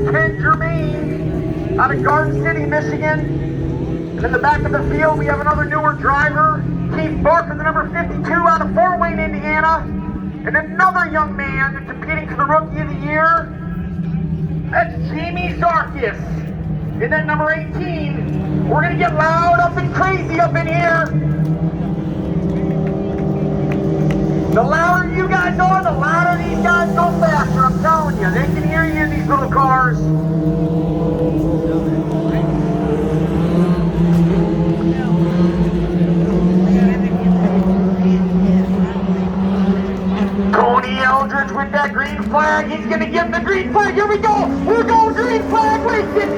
got Ken Germain out of Garden City, Michigan. And in the back of the field, we have another newer driver, Keith Barker, the number 52 out of Fort Wayne, Indiana. And another young man competing for the Rookie of the Year. That's Jamie Zarkis. And then number 18. We're going to get loud up and crazy up in here. The louder you guys are, the louder these guys go faster. I'm telling you, they can hear you in these little cars. Tony Eldridge with that green flag. He's going to give him the green flag. Here we go. We're going green flag. Wasted.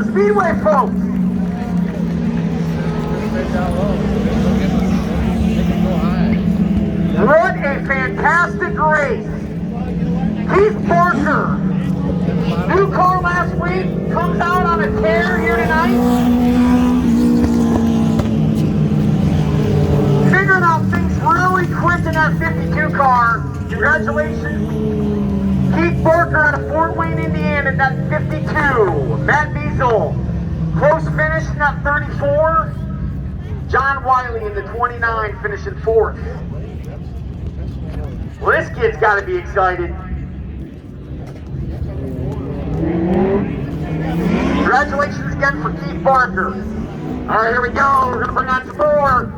Speedway, folks. What a fantastic race. Keith Barker, new car last week, comes out on a tear here tonight. Figuring out things really quick in that 52 car. Congratulations. Keith Barker out of Fort Wayne, Indiana, in that 52. Matt Measle, close finish in that 34. John Wiley in the 29, finishing 4th. Well, this kid's got to be excited. Congratulations again for Keith Barker. All right, here we go. We're going to bring on some more.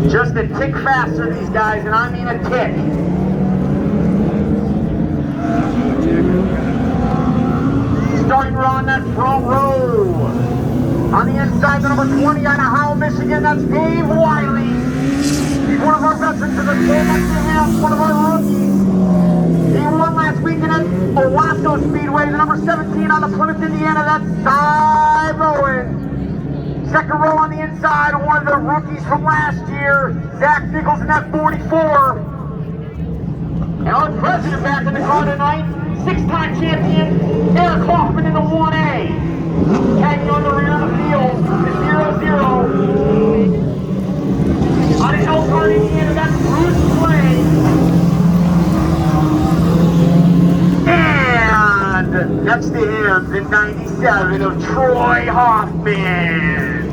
Just a tick faster, these guys, and I mean a tick. Starting on that front row. On the inside, the number 20 out of Howell, Michigan, that's Dave Wiley. He's one of our veterans of the game. Next to him, one of our rookies. He won last weekend at Owasso Speedway, the number 17 out of Plymouth, Indiana, that's Cy Bowen. Second row on the inside, one of the rookies from last year, Zach Nichols in that 44. Alan President back in the car tonight, 6-time champion, Eric Hoffman in the 1A. Tagging on the rear of the field, the 0-0. On his Elkhart, Indiana, that's Bruce Clay. And next to him, the 97 of Troy Hoffman.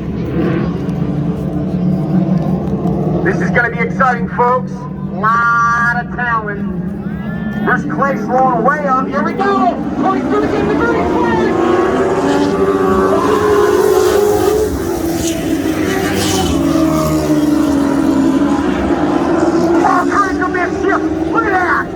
This is going to be exciting, folks. Lot of talent. There's Clay slowing way up. Here we go. Clay's going to get the green flag. All kinds of mischief. Look at that.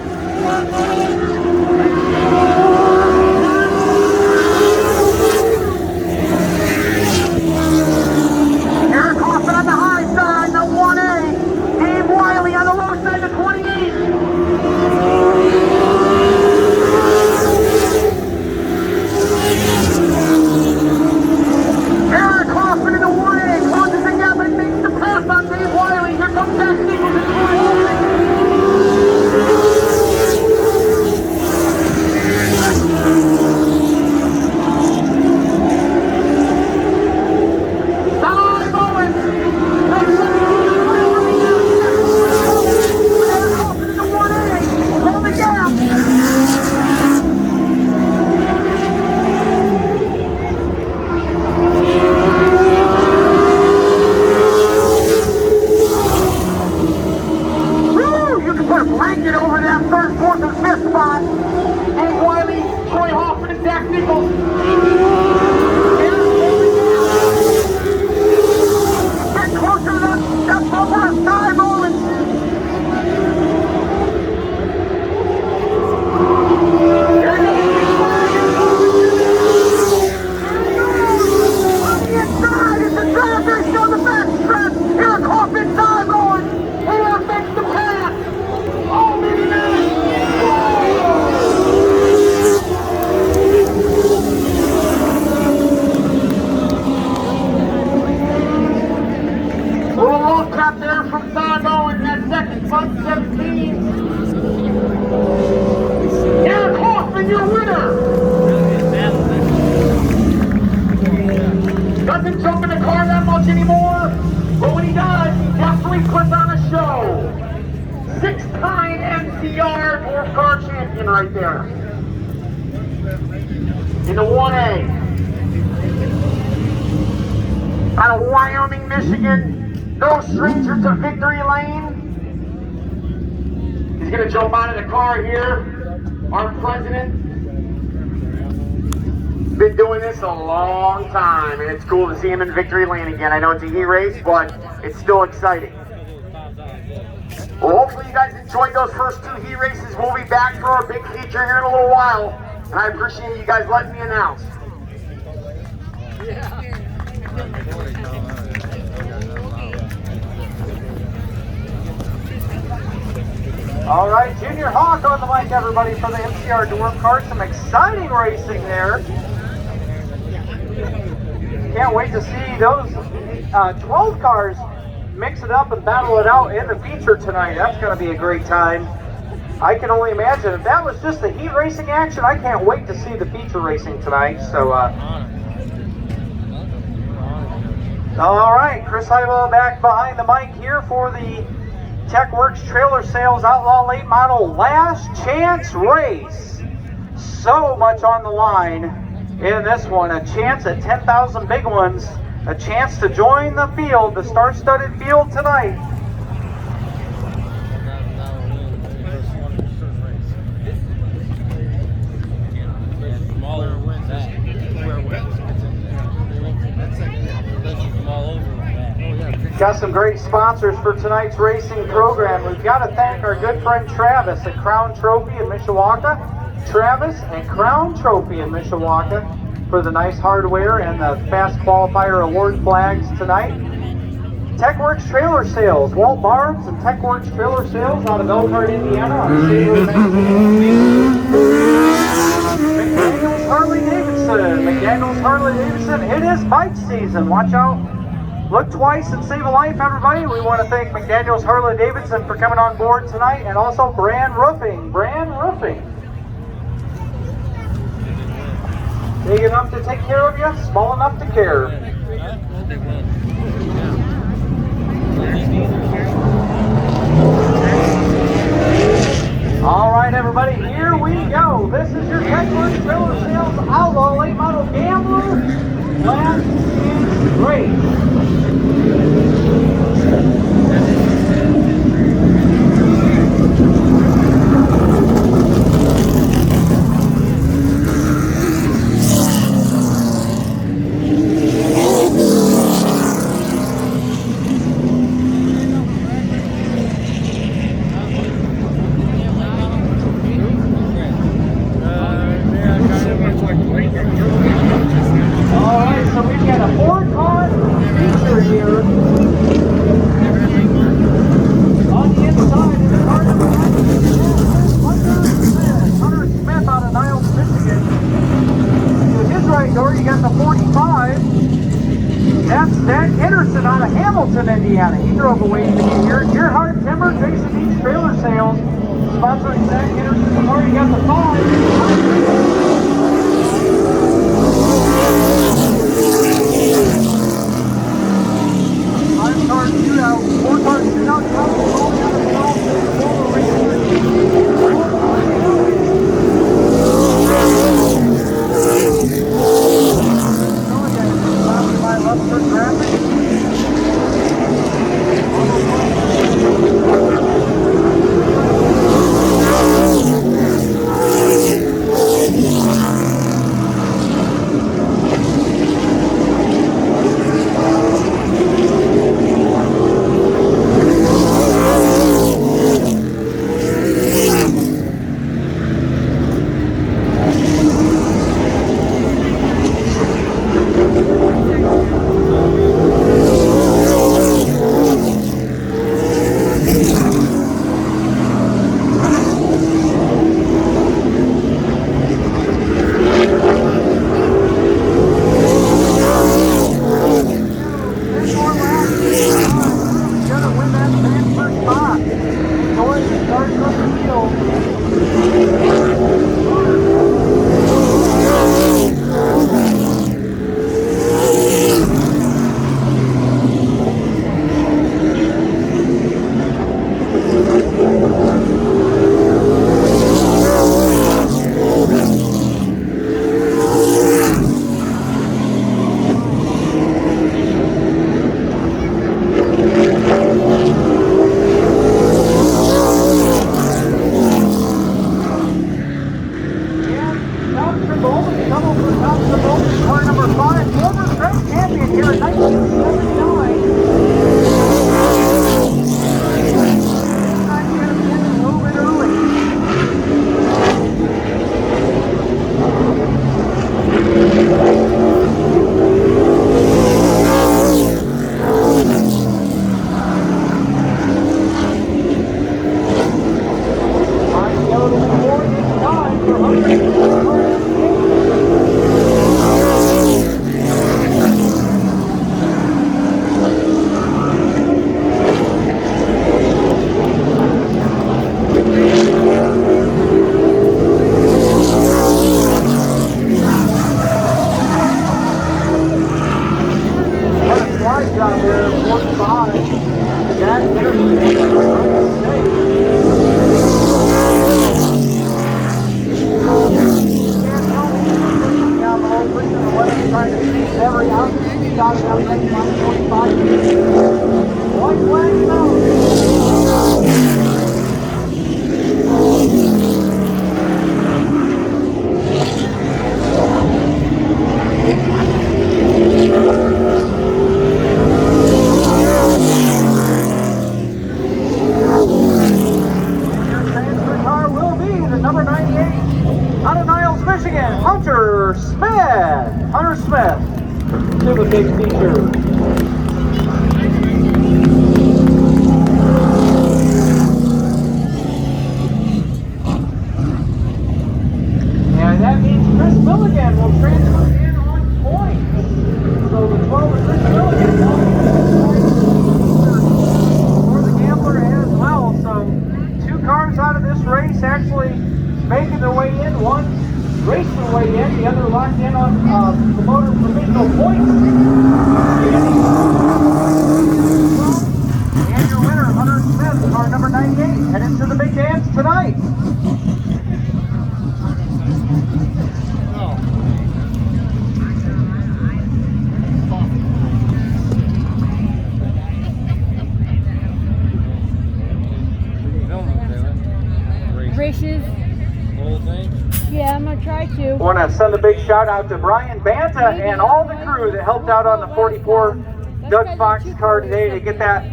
right there. In the 1A. Out of Wyoming, Michigan. No stranger to victory lane. He's going to jump out of the car here. Our president. Been doing this a long time, and it's cool to see him in victory lane again. I know it's a heat race, but it's still exciting. Well, hopefully you guys enjoyed those first 2 heat races. We'll be back for our big feature here in a little while, and I appreciate you guys letting me announce. All right, Junior Hawk on the mic, everybody, for the MCR Dwarf Car. Some exciting racing there. Can't wait to see those 12 cars mix it up and battle it out in the feature tonight. That's going to be a great time. I can only imagine. If that was just the heat racing action, I can't wait to see the feature racing tonight. So, all right, Chris Heibel back behind the mic here for the TechWorks Trailer Sales Outlaw Late Model Last Chance Race. So much on the line in this one. A chance at 10,000 big ones. A chance to join the field, the star-studded field tonight. Got some great sponsors for tonight's racing program. We've got to thank our good friend Travis at Crown Trophy in Mishawaka. Travis and Crown Trophy in Mishawaka for the nice hardware and the Fast Qualifier Award flags tonight. TechWorks Trailer Sales, Walt Barnes and TechWorks Trailer Sales out of Elkhart, Indiana. McDaniel's Harley Davidson. McDaniel's Harley Davidson. It is bike season. Watch out. Look twice and save a life, everybody. We want to thank McDaniel's Harley Davidson for coming on board tonight, and also Brand Roofing. Brand Roofing. Big enough to take care of you, small enough to care. All right, everybody, here we go. This is your TechWorks Trailer Sales Outlaw Late Model Gambler Last Chance Race. Indiana. He drove away to get here. Gerhard Timber, Jason Beach Trailer Sales, sponsoring Zach Henderson. We've already got the 5. Five-car shootout, 4-car shootout. the moment, car number 5, former track champion here in 1979. Time to get him in a little bit early. I want to send a big shout out to Brian Banta and all the crew that helped out on the 44 Doug Fox car today to get that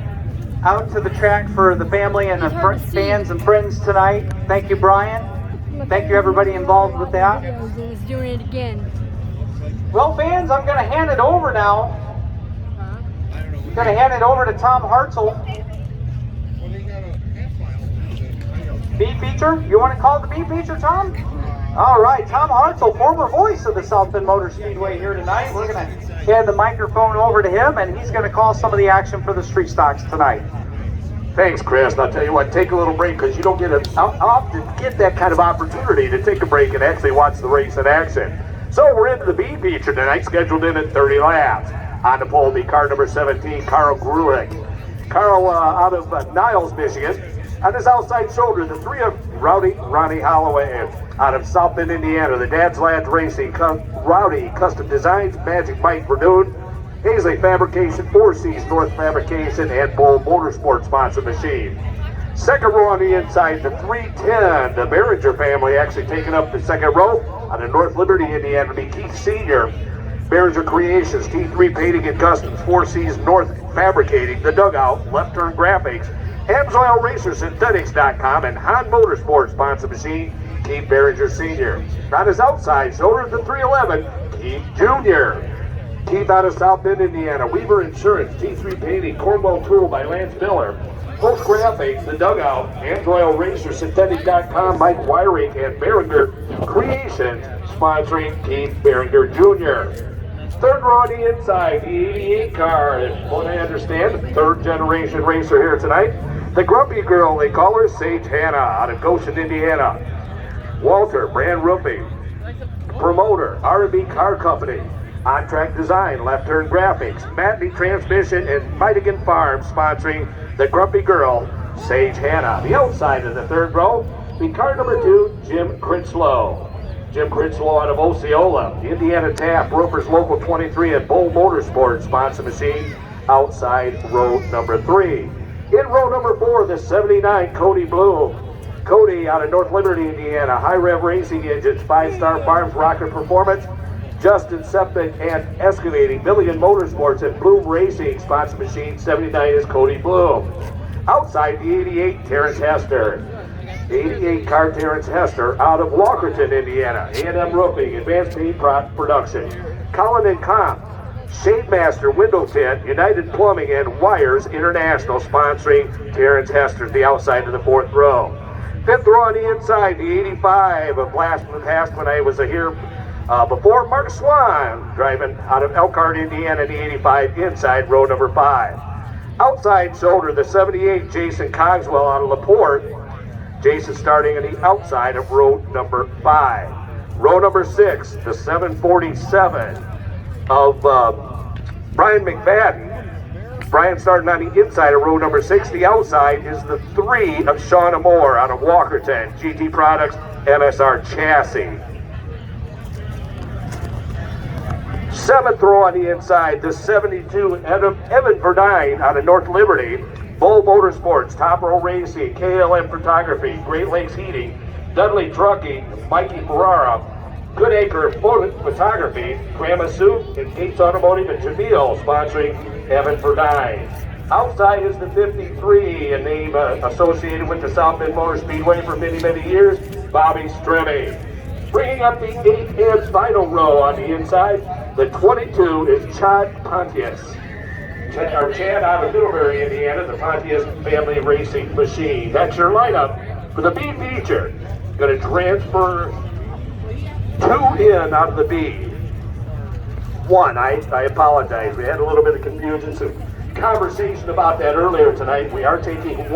out to the track for the family and the fans and friends tonight. Thank you, Brian. Thank you, everybody involved with that. He's doing it again. Well, fans, I'm going to hand it over now. I'm going to hand it over to Tom Hartzell. Beat feature? You want to call it the beat feature, Tom? All right, Tom Hartzell, former voice of the South Bend Motor Speedway here tonight. We're going to hand the microphone over to him, and he's going to call some of the action for the street stocks tonight. Thanks, Chris. I'll tell you what, take a little break because you don't often get that kind of opportunity to take a break and actually watch the race in action. So we're into the B feature tonight, scheduled in at 30 laps. On the pole will be car number 17, Carl Grulich. Carl out of Niles, Michigan. On his outside shoulder, the 3 of Ronnie Holloway out of South Bend, Indiana. The Dad's Lads Racing, Rowdy Custom Designs, Magic Mike Vernoon, Hazley Fabrication, 4 Cs North Fabrication, and Bull Motorsports sponsor machine. Second row on the inside, the 310, the Behringer family actually taking up the second row. Out of North Liberty, Indiana, will be Keith Sr. Behringer Creations, T3 Painting and Customs, 4 Cs North Fabricating, The Dugout, Left Turn Graphics, Amsoil Racer Synthetics.com, and Han Motorsports sponsor machine, Keith Behringer Sr. On his outside shoulder, the 311, Keith Jr. Keith out of South Bend, Indiana, Weaver Insurance, T3 Painting, Cornwall Tool by Lance Miller, Post Graphics, The Dugout, Amsoil Racer Synthetic.com, Mike Wiring, and Behringer Creations sponsoring Keith Behringer Jr. Third row on the inside, the 88 car, from what I understand, the third generation racer here tonight. The grumpy girl, they call her Sage Hannah, out of Goshen, Indiana. Walter, Brand Roofing, promoter, R&B Car Company, On Track Design, Left Turn Graphics, Matney Transmission, and Midigan Farm sponsoring the grumpy girl, Sage Hannah. The outside of the third row, the car number 2, Jim Critchlow. Jim Critchlow out of Osceola, Indiana Tap, Roofers Local 23, and Bull Motorsports sponsor machine, outside row number 3. In row number 4, the 79, Cody Bloom. Cody out of North Liberty, Indiana, High Rev Racing Engines, 5 Star Farms, Rocket Performance, Justin Sepik and Excavating. Milligan Motorsports and Bloom Racing. Sponsor machine 79 is Cody Bloom. Outside the 88, Terrence Hester. 88 car Terrence Hester out of Walkerton, Indiana. A&M Roofing, Advanced Paint Production. Colin and Comp, Shade Master Window Tint, United Plumbing and Wires International sponsoring Terrence Hester, the outside of the fourth row. Fifth row on the inside, the 85 of Blastman Past when I was here before. Mark Swan driving out of Elkhart, Indiana, the 85 inside row number 5. Outside shoulder, the 78 Jason Cogswell out of LaPorte. Jason starting on the outside of row number 5. Row number 6, the 747 of Brian McFadden. Brian starting on the inside of row number 6. The outside is the 3 of Shauna Moore out of Walkerton. GT Products, MSR Chassis. 7th row on the inside, the 72 Evan Verdine out of North Liberty. Bull Motorsports, Top Row Racing, KLM Photography, Great Lakes Heating, Dudley Trucking, Mikey Ferrara, Goodacre Photography, Grandma Soup, and Gates Automotive and Jamil sponsoring Evan Verdine. Outside is the 53, a name associated with the South Bend Motor Speedway for many, many years, Bobby Stremme. Bringing up the 8th and final row on the inside, the 22 is Chad Pontius. Chad out of Middlebury, Indiana, the Pontius Family Racing Machine. That's your lineup for the B feature. Going to transfer 2 in out of the B. 1, I apologize. We had a little bit of confusion, some conversation about that earlier tonight. We are taking 1.